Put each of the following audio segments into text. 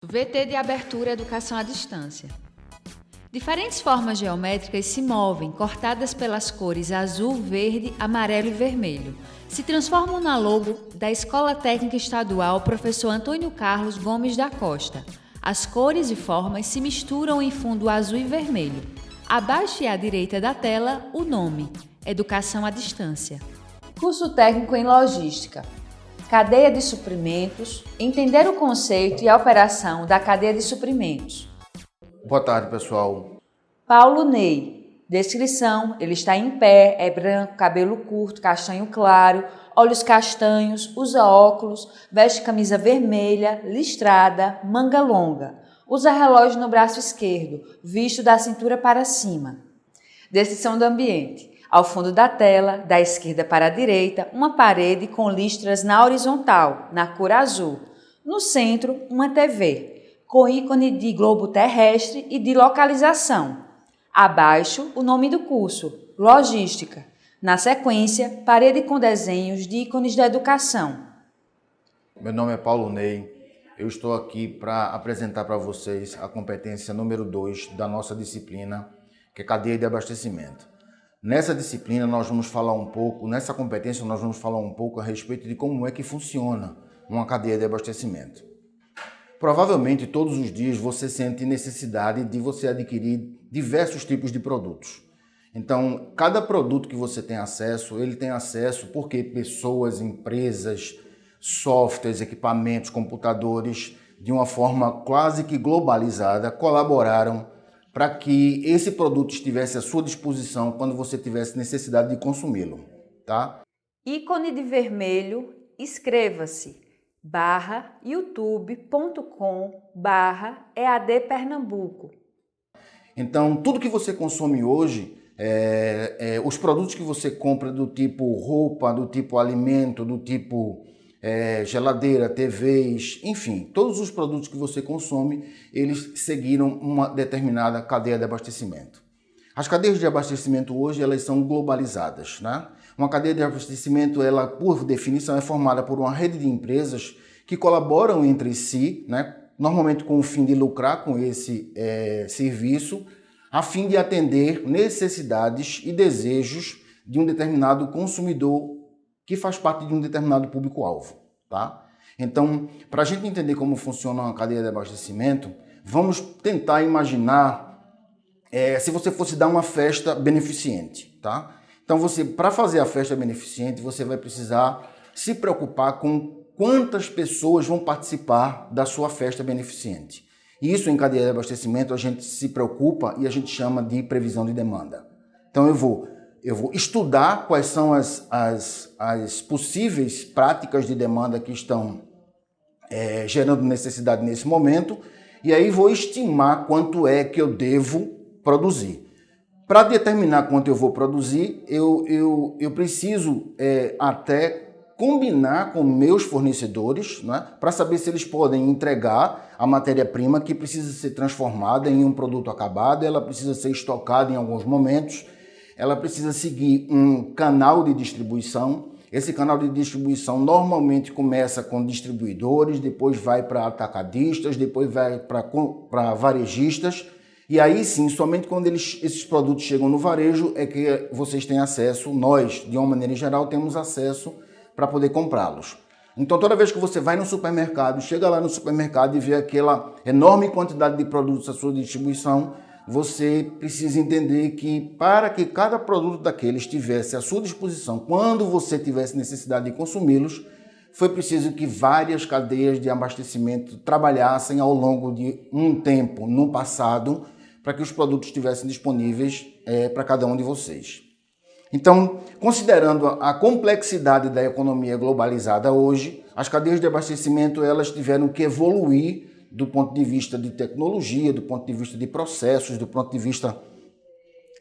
VT de abertura Educação à Distância. Diferentes formas geométricas se movem, cortadas pelas cores azul, verde, amarelo e vermelho. Se transformam na logo da Escola Técnica Estadual Professor Antônio Carlos Gomes da Costa. As cores e formas se misturam em fundo azul e vermelho. Abaixo e à direita da tela, o nome: Educação à Distância. Curso técnico em Logística. Cadeia de suprimentos, entender o conceito e a operação da cadeia de suprimentos. Boa tarde, pessoal. Paulo Ney. Descrição: ele está em pé, é branco, cabelo curto, castanho claro, olhos castanhos, usa óculos, veste camisa vermelha, listrada, manga longa. Usa relógio no braço esquerdo, visto da cintura para cima. Descrição do ambiente: ao fundo da tela, da esquerda para a direita, uma parede com listras na horizontal, na cor azul. No centro, uma TV, com ícone de globo terrestre e de localização. Abaixo, o nome do curso, Logística. Na sequência, parede com desenhos de ícones da educação. Meu nome é Paulo Ney. Eu estou aqui para apresentar para vocês a competência número 2 da nossa disciplina, que é cadeia de abastecimento. Nessa disciplina nessa competência nós vamos falar um pouco a respeito de como é que funciona uma cadeia de abastecimento. Provavelmente todos os dias você sente necessidade de você adquirir diversos tipos de produtos. Então, cada produto que você tem acesso, ele tem acesso porque pessoas, empresas, softwares, equipamentos, computadores, de uma forma quase que globalizada, colaboraram para que esse produto estivesse à sua disposição quando você tivesse necessidade de consumi-lo, tá? Ícone de vermelho, inscreva-se youtube.com/EAD Pernambuco. Então, tudo que você consome hoje, os produtos que você compra do tipo roupa, do tipo alimento, do tipo geladeira, TVs, enfim, todos os produtos que você consome, eles seguiram uma determinada cadeia de abastecimento. As cadeias de abastecimento hoje, elas são globalizadas, né? Uma cadeia de abastecimento, ela, por definição, é formada por uma rede de empresas que colaboram entre si, né? Normalmente com o fim de lucrar com esse serviço, a fim de atender necessidades e desejos de um determinado consumidor que faz parte de um determinado público-alvo, tá? Então, para a gente entender como funciona uma cadeia de abastecimento, vamos tentar imaginar se você fosse dar uma festa beneficente, tá? Então, para fazer a festa beneficente, você vai precisar se preocupar com quantas pessoas vão participar da sua festa beneficente. Isso em cadeia de abastecimento a gente se preocupa e a gente chama de previsão de demanda. Então, eu vou estudar quais são as possíveis práticas de demanda que estão gerando necessidade nesse momento, e aí vou estimar quanto é que eu devo produzir. Para determinar quanto eu vou produzir, eu preciso até combinar com meus fornecedores, né, para saber se eles podem entregar a matéria-prima que precisa ser transformada em um produto acabado, ela precisa ser estocada em alguns momentos, ela precisa seguir um canal de distribuição. Esse canal de distribuição normalmente começa com distribuidores, depois vai para atacadistas, depois vai para varejistas. E aí sim, somente quando esses produtos chegam no varejo é que vocês têm acesso, nós, de uma maneira geral, temos acesso para poder comprá-los. Então toda vez que você vai no supermercado, chega lá no supermercado e vê aquela enorme quantidade de produtos à sua distribuição, você precisa entender que para que cada produto daquele estivesse à sua disposição quando você tivesse necessidade de consumi-los, foi preciso que várias cadeias de abastecimento trabalhassem ao longo de um tempo no passado para que os produtos estivessem disponíveis para cada um de vocês. Então, considerando a complexidade da economia globalizada hoje, as cadeias de abastecimento elas tiveram que evoluir do ponto de vista de tecnologia, do ponto de vista de processos, do ponto de vista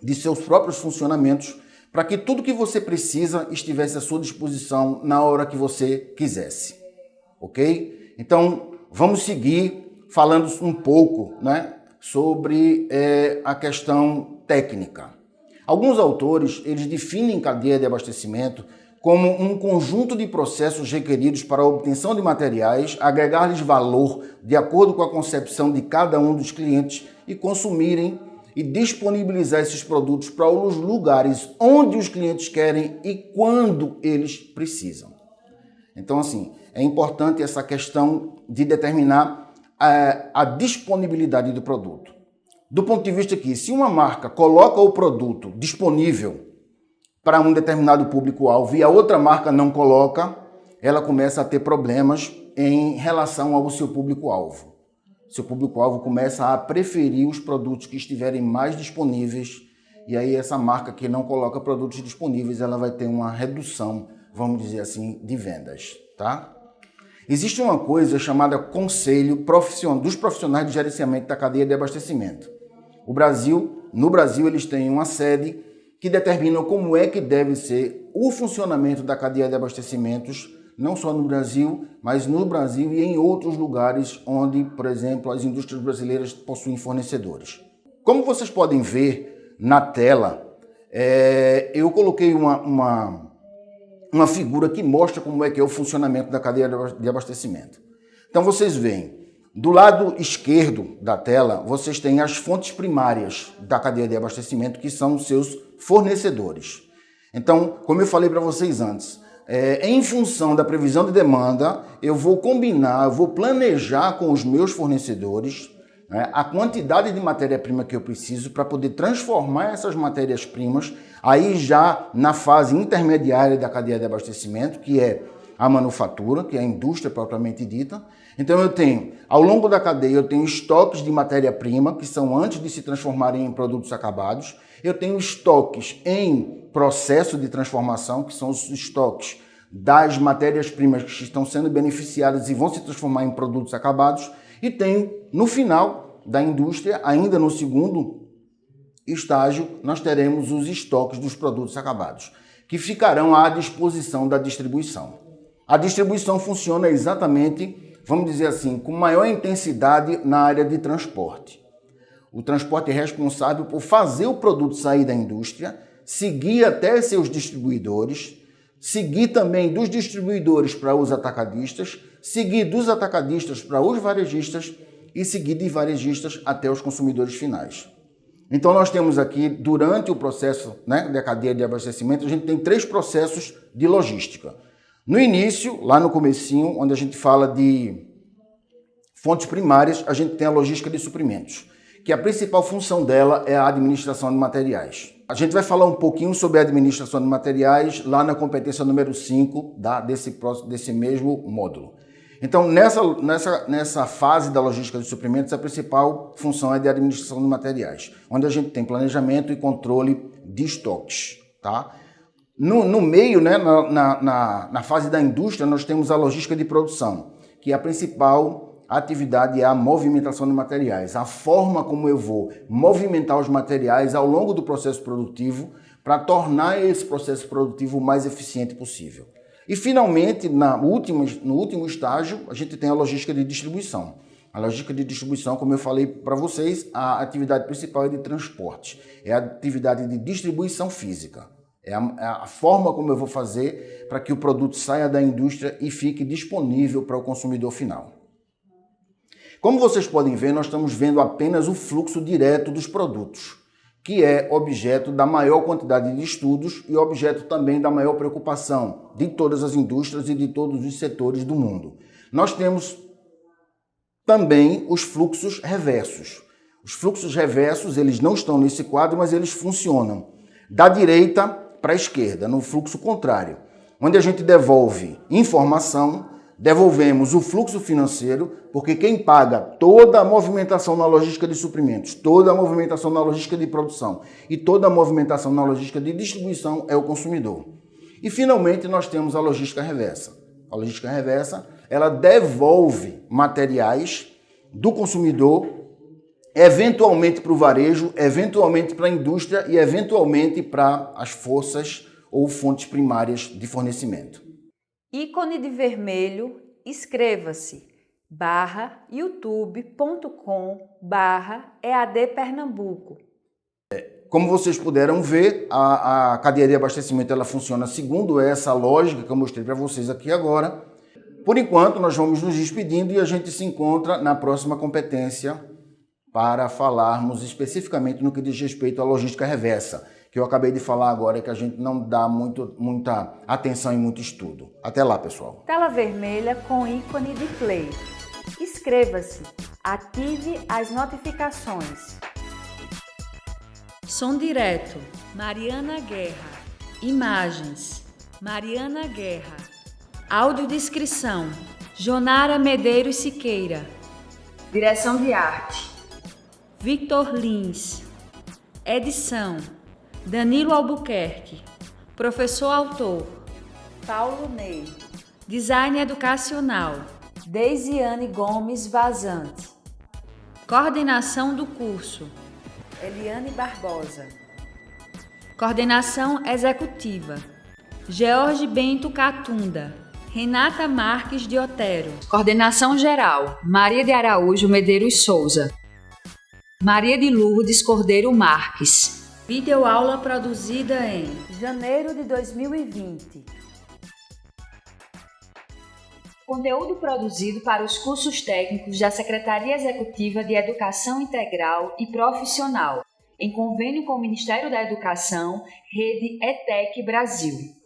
de seus próprios funcionamentos, para que tudo que você precisa estivesse à sua disposição na hora que você quisesse, ok? Então, vamos seguir falando um pouco, né, sobre a questão técnica. Alguns autores, eles definem cadeia de abastecimento como um conjunto de processos requeridos para a obtenção de materiais, agregar-lhes valor de acordo com a concepção de cada um dos clientes e consumirem e disponibilizar esses produtos para os lugares onde os clientes querem e quando eles precisam. Então, assim, é importante essa questão de determinar a disponibilidade do produto. Do ponto de vista que, se uma marca coloca o produto disponível para um determinado público-alvo e a outra marca não coloca, ela começa a ter problemas em relação ao seu público-alvo. Seu público-alvo começa a preferir os produtos que estiverem mais disponíveis e aí essa marca que não coloca produtos disponíveis, ela vai ter uma redução, vamos dizer assim, de vendas, tá? Existe uma coisa chamada Conselho dos Profissionais de Gerenciamento da Cadeia de Abastecimento. No Brasil, eles têm uma sede que determina como é que deve ser o funcionamento da cadeia de abastecimentos, não só no Brasil, mas no Brasil e em outros lugares onde, por exemplo, as indústrias brasileiras possuem fornecedores. Como vocês podem ver na tela, eu coloquei uma figura que mostra como é que é o funcionamento da cadeia de abastecimento. Então vocês veem, do lado esquerdo da tela, vocês têm as fontes primárias da cadeia de abastecimento, que são os seus fornecedores. Então, como eu falei para vocês antes, em função da previsão de demanda, eu vou planejar com os meus fornecedores, né, a quantidade de matéria-prima que eu preciso para poder transformar essas matérias-primas aí já na fase intermediária da cadeia de abastecimento, que é a manufatura, que é a indústria propriamente dita. Então ao longo da cadeia, eu tenho estoques de matéria-prima, que são antes de se transformarem em produtos acabados. Eu tenho estoques em processo de transformação, que são os estoques das matérias-primas que estão sendo beneficiadas e vão se transformar em produtos acabados. E tenho, no final da indústria, ainda no segundo estágio, nós teremos os estoques dos produtos acabados, que ficarão à disposição da distribuição. A distribuição funciona exatamente, vamos dizer assim, com maior intensidade na área de transporte. O transporte é responsável por fazer o produto sair da indústria, seguir até seus distribuidores, seguir também dos distribuidores para os atacadistas, seguir dos atacadistas para os varejistas e seguir de varejistas até os consumidores finais. Então nós temos aqui, durante o processo, né, da cadeia de abastecimento, a gente tem 3 processos de logística. No início, lá no comecinho, onde a gente fala de fontes primárias, a gente tem a logística de suprimentos, que a principal função dela é a administração de materiais. A gente vai falar um pouquinho sobre a administração de materiais lá na competência número 5 desse mesmo módulo. Então, nessa fase da logística de suprimentos, a principal função é de administração de materiais, onde a gente tem planejamento e controle de estoques, tá? No meio, né, na fase da indústria, nós temos a logística de produção, que a principal atividade é a movimentação de materiais, a forma como eu vou movimentar os materiais ao longo do processo produtivo para tornar esse processo produtivo o mais eficiente possível. E, finalmente, no último estágio, a gente tem a logística de distribuição. A logística de distribuição, como eu falei para vocês, a atividade principal é de transporte, é a atividade de distribuição física. É a forma como eu vou fazer para que o produto saia da indústria e fique disponível para o consumidor final. Como vocês podem ver, nós estamos vendo apenas o fluxo direto dos produtos, que é objeto da maior quantidade de estudos e objeto também da maior preocupação de todas as indústrias e de todos os setores do mundo. Nós temos também os fluxos reversos. Os fluxos reversos, eles não estão nesse quadro, mas eles funcionam da direita para a esquerda, no fluxo contrário, onde a gente devolve informação, devolvemos o fluxo financeiro, porque quem paga toda a movimentação na logística de suprimentos, toda a movimentação na logística de produção e toda a movimentação na logística de distribuição é o consumidor. E, finalmente, nós temos a logística reversa. A logística reversa, ela devolve materiais do consumidor, eventualmente para o varejo, eventualmente para a indústria e eventualmente para as forças ou fontes primárias de fornecimento. Ícone de vermelho, inscreva-se /youtube.com/EAD Pernambuco. Como vocês puderam ver, a cadeia de abastecimento ela funciona segundo essa lógica que eu mostrei para vocês aqui agora. Por enquanto, nós vamos nos despedindo e a gente se encontra na próxima competência para falarmos especificamente no que diz respeito à logística reversa, que eu acabei de falar agora, que a gente não dá muita atenção e muito estudo. Até lá, pessoal. Tela vermelha com ícone de play. Inscreva-se, ative as notificações. Som direto, Mariana Guerra. Imagens, Mariana Guerra. Audiodescrição, Jonara Medeiros Siqueira. Direção de arte, Victor Lins. Edição, Danilo Albuquerque. Professor autor, Paulo Ney. Design educacional, Deisiane Gomes Vazante. Coordenação do curso, Eliane Barbosa. Coordenação executiva, George Bento Catunda, Renata Marques de Otero. Coordenação geral, Maria de Araújo Medeiros Souza. Maria de Lourdes Cordeiro Marques. Videoaula produzida em janeiro de 2020. Conteúdo produzido para os cursos técnicos da Secretaria Executiva de Educação Integral e Profissional, em convênio com o Ministério da Educação, Rede ETEC Brasil.